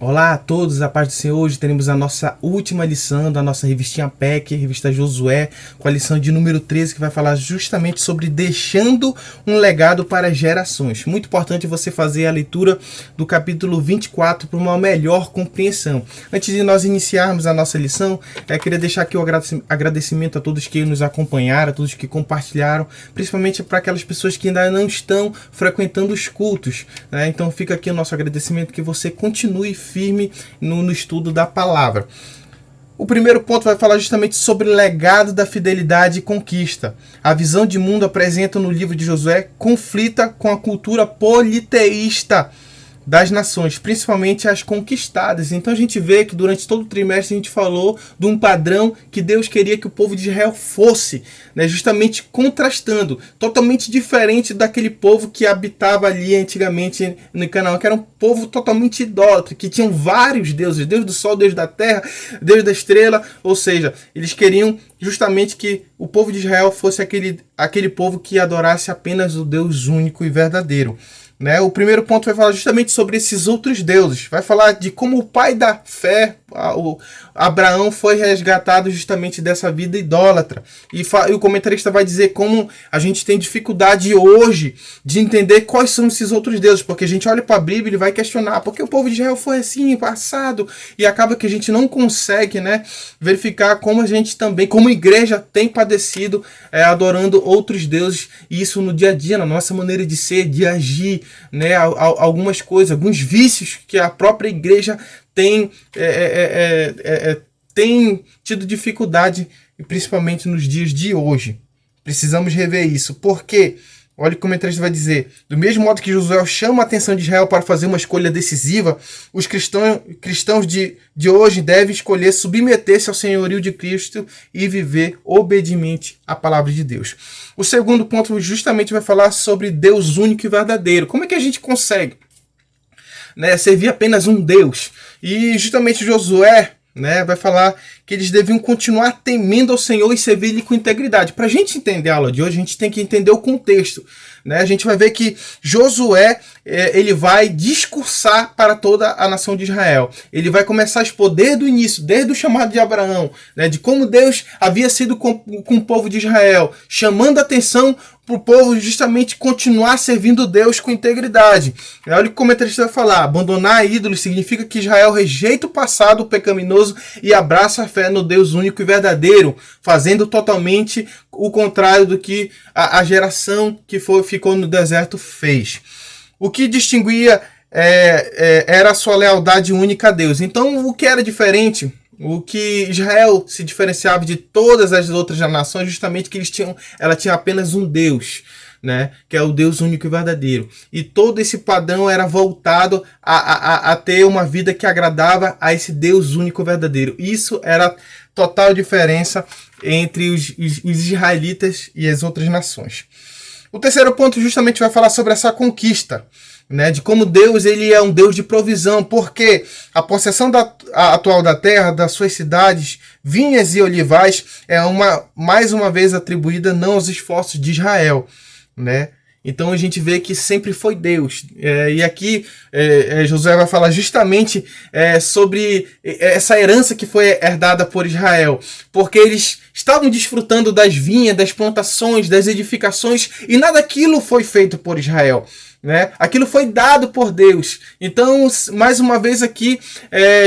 Olá a todos, a paz do Senhor. Hoje teremos a nossa última lição da nossa revistinha PEC, revista Josué, com a lição de número 13, que vai falar justamente sobre deixando um legado para as gerações. Muito importante você fazer a leitura do capítulo 24 para uma melhor compreensão. Antes de nós iniciarmos a nossa lição, eu queria deixar aqui o agradecimento a todos que nos acompanharam, a todos que compartilharam, principalmente para aquelas pessoas que ainda não estão frequentando os cultos, né? Então fica aqui o nosso agradecimento, que você continue firme no estudo da palavra. O primeiro ponto vai falar justamente sobre o legado da fidelidade e conquista. A visão de mundo apresenta no livro de Josué conflita com a cultura politeísta das nações, principalmente as conquistadas. Então a gente vê que durante todo o trimestre a gente falou de um padrão que Deus queria que o povo de Israel fosse, né, justamente contrastando, totalmente diferente daquele povo que habitava ali antigamente no Canaã, que era um povo totalmente idólatra, que tinham vários deuses, Deus do sol, Deus da terra, Deus da estrela, ou seja, eles queriam justamente que o povo de Israel fosse aquele povo que adorasse apenas o Deus único e verdadeiro. Né? O primeiro ponto vai falar justamente sobre esses outros deuses. Vai falar de como o pai da fé, o Abraão, foi resgatado justamente dessa vida idólatra. E o comentarista vai dizer como a gente tem dificuldade hoje de entender quais são esses outros deuses. Porque a gente olha para a Bíblia e vai questionar porque o povo de Israel foi assim, passado. E acaba que a gente não consegue, né, verificar como a gente também, como igreja, tem padecido adorando outros deuses. E isso no dia a dia, na nossa maneira de ser, de agir, né, algumas coisas, alguns vícios que a própria igreja tem tido dificuldade, principalmente nos dias de hoje. Precisamos rever isso, porque olha o que o comentarista vai dizer: do mesmo modo que Josué chama a atenção de Israel para fazer uma escolha decisiva, os cristãos de hoje devem escolher submeter-se ao senhorio de Cristo e viver obediente à palavra de Deus. O segundo ponto justamente vai falar sobre Deus único e verdadeiro. Como é que a gente consegue, né, servir apenas um Deus? E justamente Josué, né, vai falar que eles deviam continuar temendo ao Senhor e servir-lhe com integridade. Para a gente entender a aula de hoje, a gente tem que entender o contexto. Né? A gente vai ver que Josué ele vai discursar para toda a nação de Israel. Ele vai começar a expor desde o início, desde o chamado de Abraão, né, de como Deus havia sido com o povo de Israel, chamando a atenção para o povo justamente continuar servindo Deus com integridade. Olha o que o comentarista vai falar: abandonar ídolos significa que Israel rejeita o passado pecaminoso e abraça a fé no Deus único e verdadeiro, fazendo totalmente o contrário do que a geração que ficou no deserto fez. O que distinguia era a sua lealdade única a Deus. Então, o que era diferente, o que Israel se diferenciava de todas as outras nações, justamente que ela tinha apenas um Deus, né, que é o Deus único e verdadeiro. E todo esse padrão era voltado a ter uma vida que agradava a esse Deus único e verdadeiro. Isso era a total diferença entre os israelitas e as outras nações. O terceiro ponto justamente vai falar sobre essa conquista, né, de como Deus ele é um Deus de provisão, porque a possessão atual da terra, das suas cidades, vinhas e olivais, mais uma vez atribuída não aos esforços de Israel, né? Então a gente vê que sempre foi Deus. E aqui Josué vai falar justamente sobre essa herança que foi herdada por Israel. Porque eles estavam desfrutando das vinhas, das plantações, das edificações, e nada daquilo foi feito por Israel. Né? Aquilo foi dado por Deus. Então, mais uma vez aqui,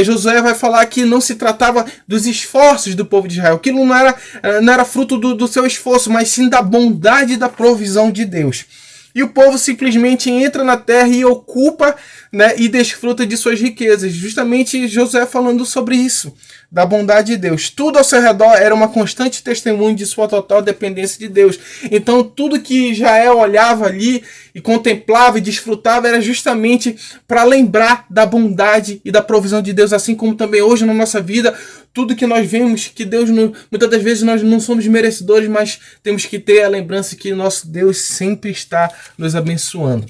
Josué vai falar que não se tratava dos esforços do povo de Israel. Aquilo não era fruto do seu esforço, mas sim da bondade e da provisão de Deus. E o povo simplesmente entra na terra e ocupa, né, e desfruta de suas riquezas. Justamente Josué falando sobre isso, da bondade de Deus. Tudo ao seu redor era uma constante testemunho de sua total dependência de Deus. Então tudo que Israel olhava ali e contemplava e desfrutava era justamente para lembrar da bondade e da provisão de Deus, assim como também hoje na nossa vida, tudo que nós vemos que Deus, muitas das vezes nós não somos merecedores, mas temos que ter a lembrança que nosso Deus sempre está nos abençoando.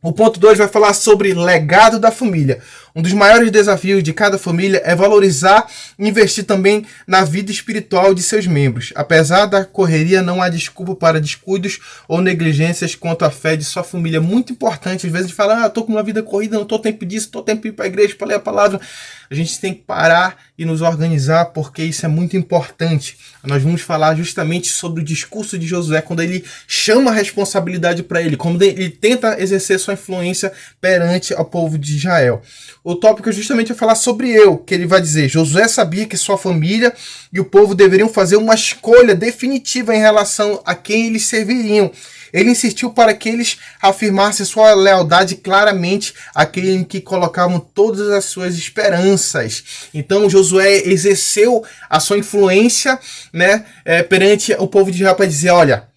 O ponto 2 vai falar sobre legado da família. Um dos maiores desafios de cada família é valorizar e investir também na vida espiritual de seus membros. Apesar da correria, não há desculpa para descuidos ou negligências quanto à fé de sua família. É muito importante. Às vezes a gente fala, eu tô com uma vida corrida, não tô tempo disso, tô tempo de ir para a igreja, para ler a palavra. A gente tem que parar e nos organizar, porque isso é muito importante. Nós vamos falar justamente sobre o discurso de Josué, quando ele chama a responsabilidade para ele, quando ele tenta exercer sua influência perante ao povo de Israel. O tópico é justamente falar sobre que ele vai dizer, Josué sabia que sua família e o povo deveriam fazer uma escolha definitiva em relação a quem eles serviriam. Ele insistiu para que eles afirmassem sua lealdade claramente àquele em que colocavam todas as suas esperanças. Então Josué exerceu a sua influência, né, perante o povo de Israel para dizer, olha,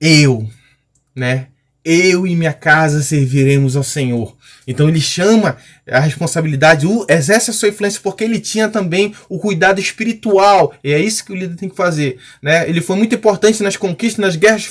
eu e minha casa serviremos ao Senhor. Então ele chama a responsabilidade, exerce a sua influência, porque ele tinha também o cuidado espiritual. E é isso que o líder tem que fazer, né? Ele foi muito importante nas conquistas, nas guerras,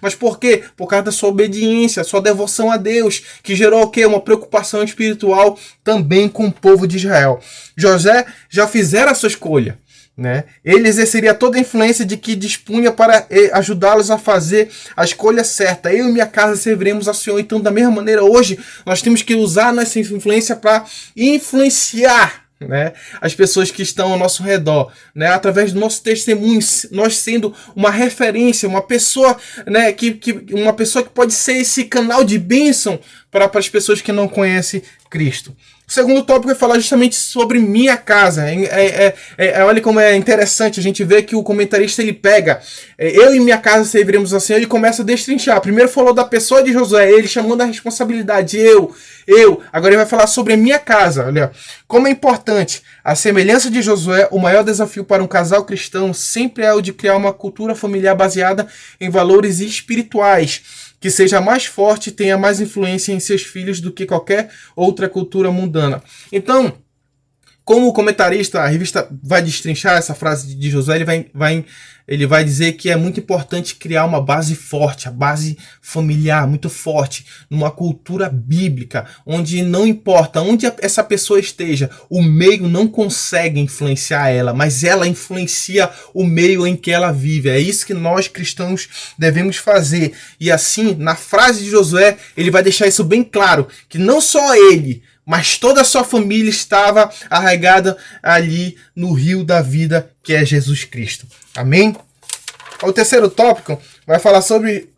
mas por quê? Por causa da sua obediência, sua devoção a Deus, que gerou o quê? Uma preocupação espiritual também com o povo de Israel. José já fizera a sua escolha, né? Ele exerceria toda a influência de que dispunha para ajudá-los a fazer a escolha certa. Eu e minha casa serviremos ao Senhor. Então, da mesma maneira, hoje nós temos que usar nossa influência para influenciar, né, as pessoas que estão ao nosso redor, né, através do nosso testemunho, nós sendo uma referência, uma pessoa, né, uma pessoa que pode ser esse canal de bênção para as pessoas que não conhecem Cristo. O segundo tópico é falar justamente sobre minha casa. Olha como é interessante a gente ver que o comentarista ele pega eu e minha casa serviremos ao Senhor e começa a destrinchar. Primeiro falou da pessoa de Josué, ele chamando a responsabilidade, eu. Agora ele vai falar sobre a minha casa. Olha, como é importante. A semelhança de Josué, o maior desafio para um casal cristão sempre é o de criar uma cultura familiar baseada em valores espirituais, que seja mais forte e tenha mais influência em seus filhos do que qualquer outra cultura mundana. Então, como o comentarista, a revista vai destrinchar essa frase de Josué, ele vai dizer que é muito importante criar uma base forte, a base familiar muito forte, numa cultura bíblica, onde não importa onde essa pessoa esteja, o meio não consegue influenciar ela, mas ela influencia o meio em que ela vive. É isso que nós cristãos devemos fazer. E assim, na frase de Josué, ele vai deixar isso bem claro, que não só ele, mas toda a sua família estava arraigada ali no rio da vida, que é Jesus Cristo. Amém? O terceiro tópico vai falar sobre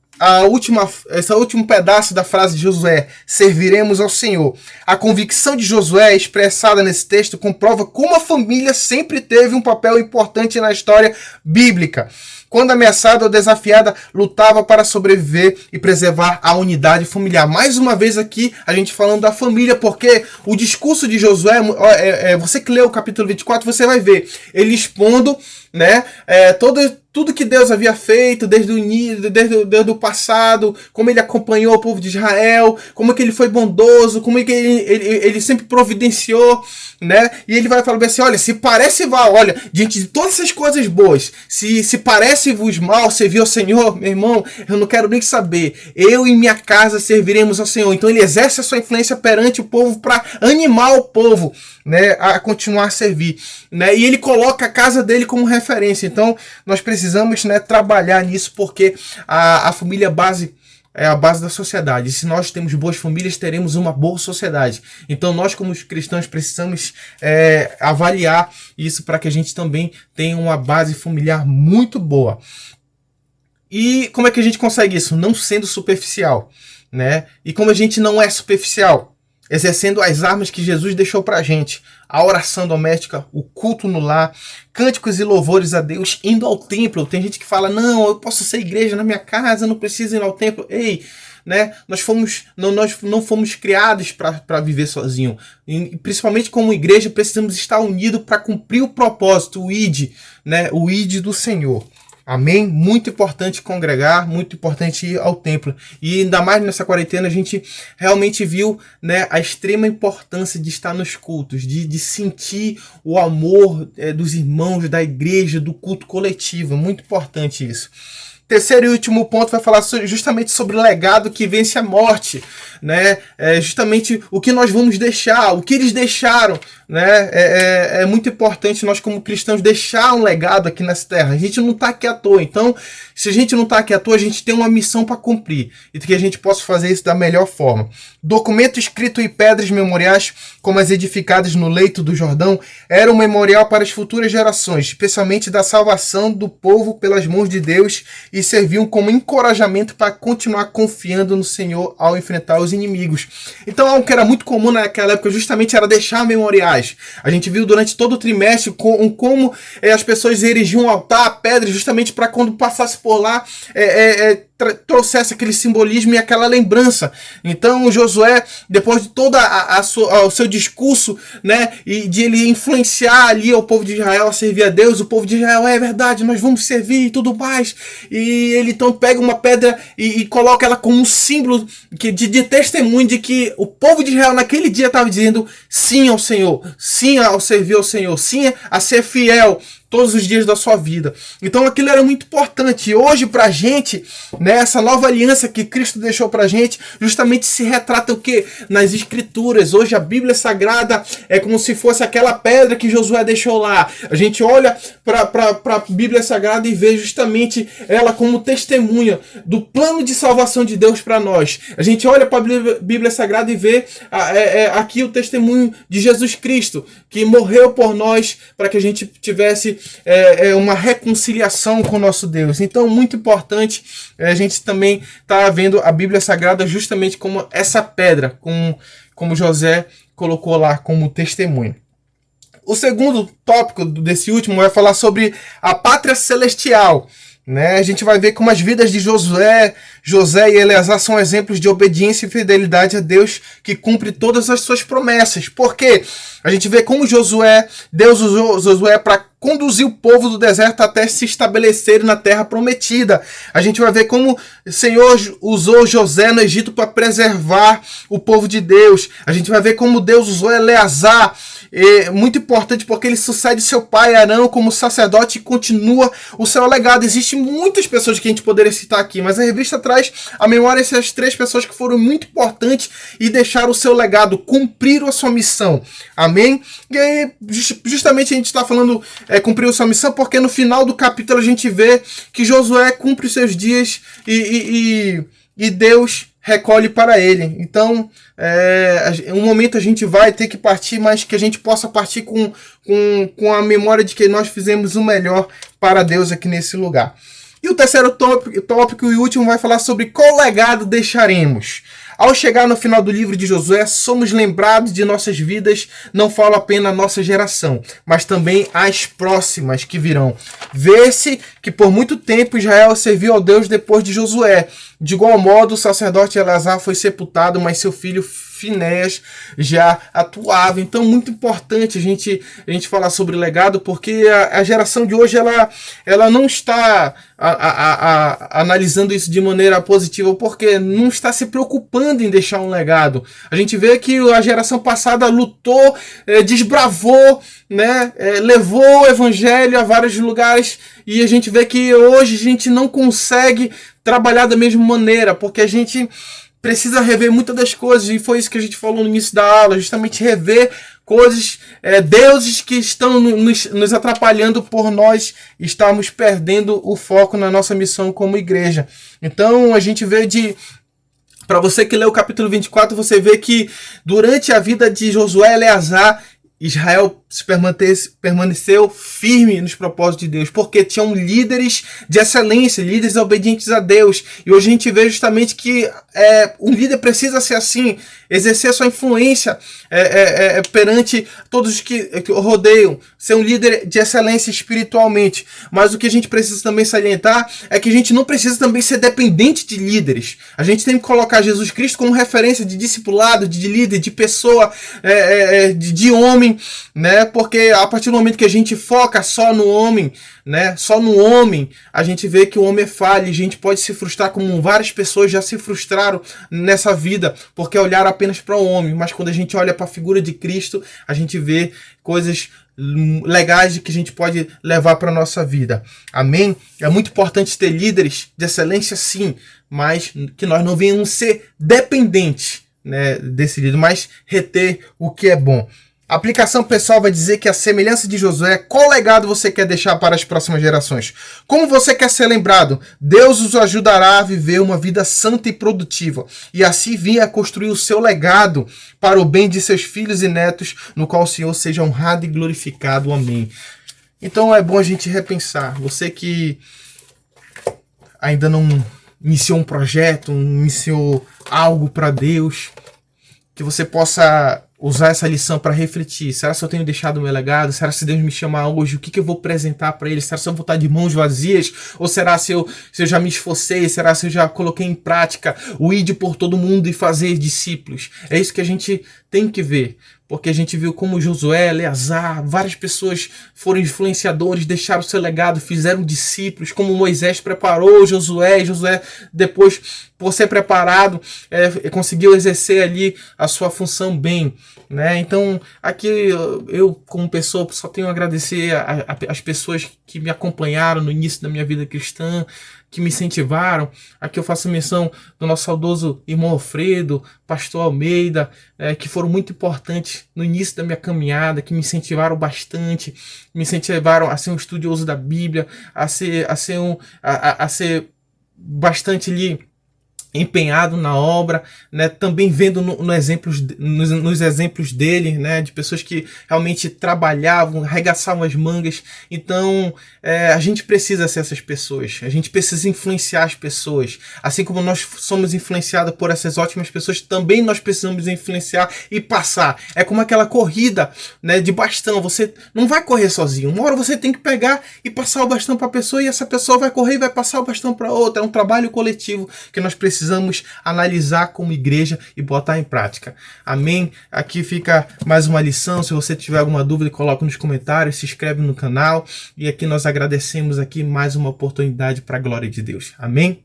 esse último pedaço da frase de Josué, serviremos ao Senhor. A convicção de Josué expressada nesse texto comprova como a família sempre teve um papel importante na história bíblica. Quando ameaçada ou desafiada, lutava para sobreviver e preservar a unidade familiar. Mais uma vez aqui, a gente falando da família, porque o discurso de Josué, você que lê o capítulo 24, você vai ver ele expondo, né, tudo que Deus havia feito desde o passado, como ele acompanhou o povo de Israel, como que ele foi bondoso, como que ele sempre providenciou, né? E ele vai falar assim, olha, se parece olha, diante de todas essas coisas boas, se parece-vos mal servir ao Senhor, meu irmão, eu não quero nem saber. Eu e minha casa serviremos ao Senhor. Então ele exerce a sua influência perante o povo para animar o povo, né, a continuar a servir, né? E ele coloca a casa dele como referência. Então nós precisamos, né, trabalhar nisso, porque a família base é a base da sociedade. E se nós temos boas famílias, teremos uma boa sociedade. Então nós, como cristãos, precisamos avaliar isso para que a gente também tenha uma base familiar muito boa. E como é que a gente consegue isso? Não sendo superficial, né? E como a gente não é superficial? Exercendo as armas que Jesus deixou pra gente. A oração doméstica, o culto no lar, cânticos e louvores a Deus, indo ao templo. Tem gente que fala, não, eu posso ser igreja na minha casa, não preciso ir ao templo. Ei, né? Nós não fomos criados para viver sozinho. E, principalmente como igreja, precisamos estar unidos para cumprir o propósito, o ID, né? O ID do Senhor. Amém? Muito importante congregar, muito importante ir ao templo. E ainda mais nessa quarentena a gente realmente viu, né, a extrema importância de estar nos cultos, de sentir o amor dos irmãos, da igreja, do culto coletivo. Muito importante isso. terceiro e último ponto vai falar justamente sobre o legado que vence a morte, né? Justamente o que nós vamos deixar, o que eles deixaram, né? É muito importante nós como cristãos deixar um legado aqui nessa terra. A gente não está aqui à toa, então se a gente não está aqui à toa, a gente tem uma missão para cumprir e que a gente possa fazer isso da melhor forma. Documento escrito em pedras memoriais, como as edificadas no leito do Jordão, era um memorial para as futuras gerações, especialmente da salvação do povo pelas mãos de Deus, e serviam como encorajamento para continuar confiando no Senhor ao enfrentar os inimigos. Então, algo que era muito comum naquela época justamente era deixar memoriais. A gente viu durante todo o trimestre como as pessoas erigiam um altar, a pedra, justamente para quando passasse por lá, trouxesse aquele simbolismo e aquela lembrança. Então Josué, depois de todo o seu discurso, né, e de ele influenciar ali o povo de Israel a servir a Deus, o povo de Israel, é verdade, nós vamos servir e tudo mais, e ele então pega uma pedra e coloca ela como um símbolo de testemunho de que o povo de Israel naquele dia estava dizendo sim ao Senhor, sim ao servir ao Senhor, sim a ser fiel todos os dias da sua vida. Então aquilo era muito importante. E hoje pra gente, né, essa nova aliança que Cristo deixou pra gente, justamente se retrata o quê? Nas Escrituras. Hoje a Bíblia Sagrada é como se fosse aquela pedra que Josué deixou lá. A gente olha pra Bíblia Sagrada e vê justamente ela como testemunha do plano de salvação de Deus para nós. A gente olha para a Bíblia Sagrada e vê aqui o testemunho de Jesus Cristo, que morreu por nós para que a gente tivesse uma reconciliação com o nosso Deus. Então, muito importante a gente também tá vendo a Bíblia Sagrada justamente como essa pedra, como José colocou lá como testemunho. O segundo tópico desse último vai falar sobre a pátria celestial. Né? A gente vai ver como as vidas de José e Eleazar são exemplos de obediência e fidelidade a Deus, que cumpre todas as suas promessas. Porque a gente vê como Deus usou Josué para conduzir o povo do deserto até se estabelecer na terra prometida. A gente vai ver como o Senhor usou José no Egito para preservar o povo de Deus. A gente vai ver como Deus usou Eleazar, muito importante porque ele sucede seu pai Arão como sacerdote e continua o seu legado. Existem muitas pessoas que a gente poderia citar aqui, mas a revista traz à memória essas 3 pessoas que foram muito importantes e deixaram o seu legado, cumpriram a sua missão. Amém? E aí, justamente a gente está falando cumpriu a sua missão porque no final do capítulo a gente vê que Josué cumpre os seus dias e Deus recolhe para ele. Então, um momento a gente vai ter que partir, mas que a gente possa partir com a memória de que nós fizemos o melhor para Deus aqui nesse lugar. E o terceiro tópico e último vai falar sobre qual legado deixaremos. Ao chegar no final do livro de Josué, somos lembrados de nossas vidas, não falo apenas a nossa geração, mas também as próximas que virão. Vê-se que por muito tempo Israel serviu ao Deus depois de Josué. De igual modo, o sacerdote Eleazar foi sepultado, mas seu filho Finéias já atuava. Então, muito importante a gente falar sobre legado, porque a geração de hoje ela não está analisando isso de maneira positiva, porque não está se preocupando em deixar um legado. A gente vê que a geração passada lutou, desbravou, né, levou o evangelho a vários lugares, e a gente vê que hoje a gente não consegue trabalhar da mesma maneira, porque a gente precisa rever muitas das coisas, e foi isso que a gente falou no início da aula, justamente rever coisas, deuses que estão nos atrapalhando por nós estarmos perdendo o foco na nossa missão como igreja. Então a gente vê para você que lê o capítulo 24, você vê que durante a vida de Josué e Eleazar, Israel permaneceu firme nos propósitos de Deus, porque tinham líderes de excelência, líderes obedientes a Deus. E hoje a gente vê justamente que um líder precisa ser assim, exercer sua influência perante todos os que o rodeiam, ser um líder de excelência espiritualmente. Mas o que a gente precisa também salientar é que a gente não precisa também ser dependente de líderes. A gente tem que colocar Jesus Cristo como referência de discipulado, de líder, de pessoa, de homem, né? Porque a partir do momento que a gente foca só no homem, né? Só no homem, a gente vê que o homem é falho, a gente pode se frustrar, como várias pessoas já se frustraram nessa vida, porque olharam apenas para o homem, mas quando a gente olha para a figura de Cristo, a gente vê coisas legais de que a gente pode levar para a nossa vida. Amém? É muito importante ter líderes de excelência, sim, mas que nós não venhamos ser dependentes, né, desse líder, mas reter o que é bom. A aplicação pessoal vai dizer que a semelhança de Josué, qual legado você quer deixar para as próximas gerações? Como você quer ser lembrado? Deus os ajudará a viver uma vida santa e produtiva, e assim vir a construir o seu legado para o bem de seus filhos e netos, no qual o Senhor seja honrado e glorificado. Amém. Então é bom a gente repensar. Você que ainda não iniciou um projeto, iniciou algo para Deus, que você possa usar essa lição para refletir. Será que eu tenho deixado o meu legado? Será que se Deus me chamar hoje, o que eu vou apresentar para Ele? Será que eu vou estar de mãos vazias? Ou será se eu já me esforcei? Será se eu já coloquei em prática o ide por todo mundo e fazer discípulos? É isso que a gente tem que ver. Porque a gente viu como Josué, Eleazar, várias pessoas foram influenciadores, deixaram seu legado, fizeram discípulos, como Moisés preparou Josué, e Josué depois, por ser preparado, conseguiu exercer ali a sua função bem, né? Então, aqui eu como pessoa só tenho a agradecer as pessoas que me acompanharam no início da minha vida cristã, que me incentivaram. Aqui eu faço menção do nosso saudoso irmão Alfredo, pastor Almeida, que foram muito importantes no início da minha caminhada, que me incentivaram bastante, me incentivaram a ser um estudioso da Bíblia, a ser bastante ali empenhado na obra, né? Também vendo nos exemplos dele, né? De pessoas que realmente trabalhavam, arregaçavam as mangas. Então, a gente precisa ser essas pessoas, a gente precisa influenciar as pessoas. Assim como nós somos influenciados por essas ótimas pessoas, também nós precisamos influenciar e passar. É como aquela corrida, né, de bastão. Você não vai correr sozinho. Uma hora você tem que pegar e passar o bastão para a pessoa, e essa pessoa vai correr e vai passar o bastão para outra. É um trabalho coletivo que nós precisamos analisar como igreja e botar em prática. Amém? Aqui fica mais uma lição. Se você tiver alguma dúvida, coloca nos comentários, se inscreve no canal, e aqui nós agradecemos aqui mais uma oportunidade para a glória de Deus. Amém?